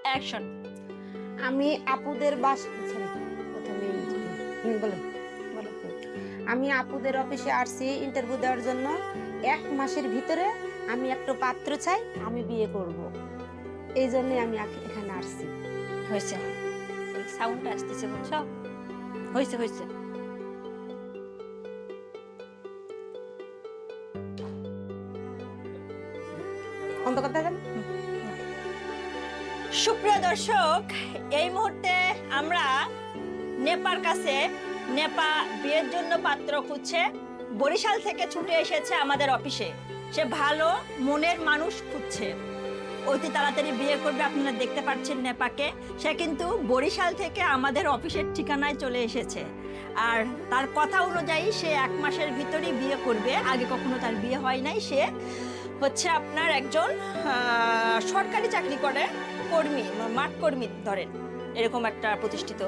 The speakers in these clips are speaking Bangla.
অ্যাকশন। আমি আপুদের বলো। বলো। আমি আপুদের অফিসে আসছি ইন্টারভিউ দেওয়ার জন্য। 1 মাসের ভিতরে আমি একটা পাত্র চাই, আমি বিয়ে করব। এই জন্যই আমি এখানে আসছি। হয়েছে, সাউন্ডটা আসতেছে বুঝছো? হয়েছে হয়েছে। অন্ত কথা জান। সুপ্রিয় দর্শক, এই মুহূর্তে আমরা নেপার কাছে, নেপা বিয়ের জন্য পাত্র খুঁজছে। বরিশাল থেকে ছুটে এসেছে আমাদের অফিসে। সে ভালো মনের মানুষ খুঁজছে, অতি তাড়াতাড়ি বিয়ে করবে। আপনারা দেখতে পাচ্ছেন নেপাকে। সে কিন্তু বরিশাল থেকে আমাদের অফিসের ঠিকানায় চলে এসেছে। আর তার কথা অনুযায়ী সে 1 মাসের ভিতরেই বিয়ে করবে। আগে কখনো তার বিয়ে হয় নাই। সে হচ্ছে আপনার একজন সরকারি চাকরি করে, কর্মী, মাঠ কর্মী ধরেন, এরকম একটা প্রতিষ্ঠিত।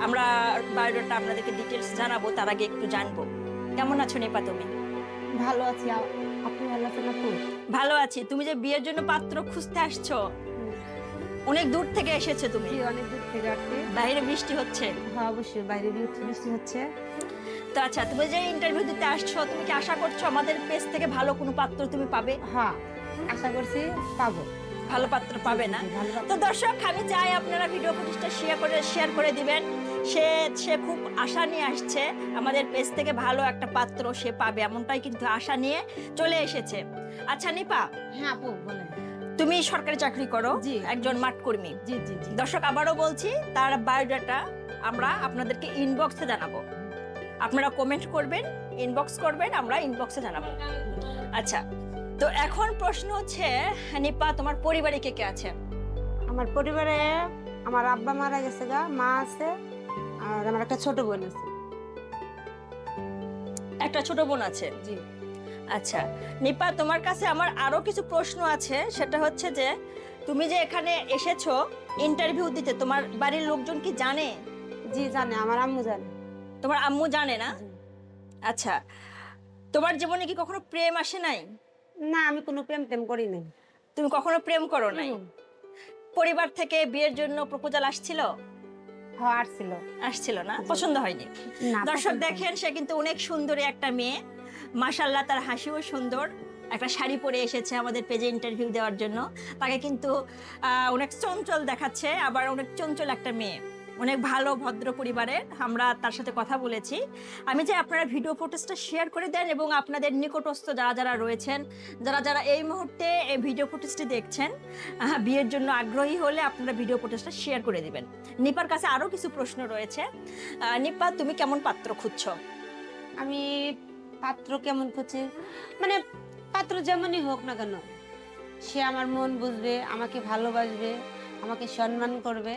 আমরা বায়োডাটা আপনাদেরকে ডিটেলস জানাবো, তার আগে একটু জানবো কেমন আছো নেপা তুমি? ভালো আছি, আপনি ভালো আছেন আপু? ভালো আছি। তুমি যে বিয়ের জন্য পাত্র খুঁজতে আসছো, অনেক দূর থেকে এসেছে তুমি? জি, অনেক দূর থেকে আসছি। বাইরে বৃষ্টি হচ্ছে? হ্যাঁ, অবশ্যই বাইরে বৃষ্টি হচ্ছে। তো আচ্ছা, তুমি যে ইন্টারভিউ দিতে আসছো, তুমি কি আশা করছো আমাদের পেজ থেকে ভালো কোনো পাত্র তুমি পাবে? হ্যাঁ, আশা করছি পাবো। ভালো পাত্র পাবে না? ভালো পাত্র। তো দর্শক, আমি চাই আপনারা ভিডিও ফুটেজটা শেয়ার করে দিবেন। সে খুব আশা নিয়ে আসছে, আমাদের পেজ থেকে ভালো একটা পাত্র সে পাবে, এমনটাই কিন্তু আশা নিয়ে চলে এসেছে। আচ্ছা নিপা, হ্যাঁ আপু বলেন। তুমি সরকারি চাকরি করো, জি। একজন মাঠ কর্মী। জি জি জি। দর্শক, আবারও বলছি, তার বায়োডাটা আমরা আপনাদেরকে ইনবক্সে জানাবো। আপনারা কমেন্ট করবেন, ইনবক্স করবেন, আমরা ইনবক্সে জানাবো। আচ্ছা, তো এখন প্রশ্ন হচ্ছে, নিপা তোমার পরিবারে কে কে আছে? আমার পরিবারে আমার আব্বা মারা গেছে গা, মা আছে, আর আমার একটা ছোট বোন আছে। একটা ছোট বোন আছে। জি। আচ্ছা নিপা, তোমার কাছে আমার আরো কিছু প্রশ্ন আছে। সেটা হচ্ছে যে তুমি যে এখানে এসেছো ইন্টারভিউ দিতে, তোমার বাড়ির লোকজন কি জানে? জি জানে, আমার আম্মু জানে। তোমার আম্মু জানে না? জি। আচ্ছা, তোমার জীবনে কি কখনো প্রেম আসে নাই? না, আমি কোনো প্রেম টেম করি নাই। তুমি কখনো প্রেম করো নাই? হুম। পরিবার থেকে বিয়ের জন্য প্রপোজাল আসছিল? হ্যাঁ, আসছিল। আসছিল না, পছন্দ হয়নি? না, দর্শক পছন্দ দেখেন, সে কিন্তু অনেক সুন্দরী একটা মেয়ে, মাশাআল্লাহ, তার হাসিও সুন্দর। একটা শাড়ি পরে এসেছে আমাদের পেজে ইন্টারভিউ দেওয়ার জন্য। তাকে কিন্তু অনেক চঞ্চল দেখাচ্ছে, আবার অনেক চঞ্চল একটা মেয়ে, অনেক ভালো ভদ্র পরিবারের। আমরা তার সাথে কথা বলেছি। আমি চাই আপনারা ভিডিও ফুটেজটা শেয়ার করে দেন, এবং আপনাদের নিকটস্থ যারা যারা রয়েছেন, যারা যারা এই মুহূর্তে এই ভিডিও ফুটেজটি দেখছেন, বিয়ের জন্য আগ্রহী হলে আপনারা ভিডিও ফুটেজটা শেয়ার করে দিবেন। নিপার কাছে আরো কিছু প্রশ্ন রয়েছে। নিপা, তুমি কেমন পাত্র খুঁজছো? আমি পাত্র কেমন খুঁজছি, মানে পাত্র যেমনই হোক না কেন, সে আমার মন বুঝবে, আমাকে ভালোবাসবে, আমাকে সম্মান করবে,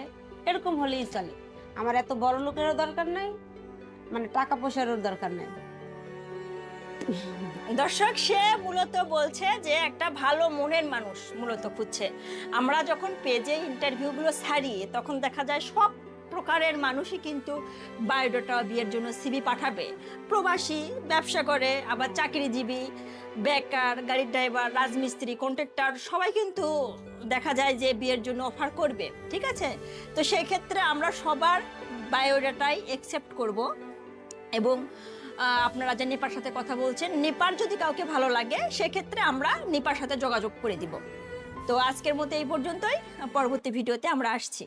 এরকম হলেই চলে। আমার এত বড় লোকেরও দরকার নাই, মানে টাকা পয়সারও দরকার নাই। দর্শক, সে মূলত বলছে যে একটা ভালো মনের মানুষ মূলত খুঁজছে। আমরা যখন পেজে ইন্টারভিউগুলো ছাড়ি, তখন দেখা যায় সব প্রকারের মানুষই কিন্তু বায়োডাটা বিয়ের জন্য সিভি পাঠাবে। প্রবাসী, ব্যবসা করে, আবার চাকরিজীবী, বেকার, গাড়ির ড্রাইভার, রাজমিস্ত্রি, কন্ট্রাক্টর, সবাই কিন্তু দেখা যায় যে বিয়ের জন্য অফার করবে। ঠিক আছে, তো সেই ক্ষেত্রে আমরা সবার বায়োডাটাই অ্যাকসেপ্ট করব। এবং আপনারা যে নেপার সাথে কথা বলছেন, নেপার যদি কাউকে ভালো লাগে, সেক্ষেত্রে আমরা নেপার সাথে যোগাযোগ করে দিব। তো আজকের মতো এই পর্যন্তই, পরবর্তী ভিডিওতে আমরা আসছি।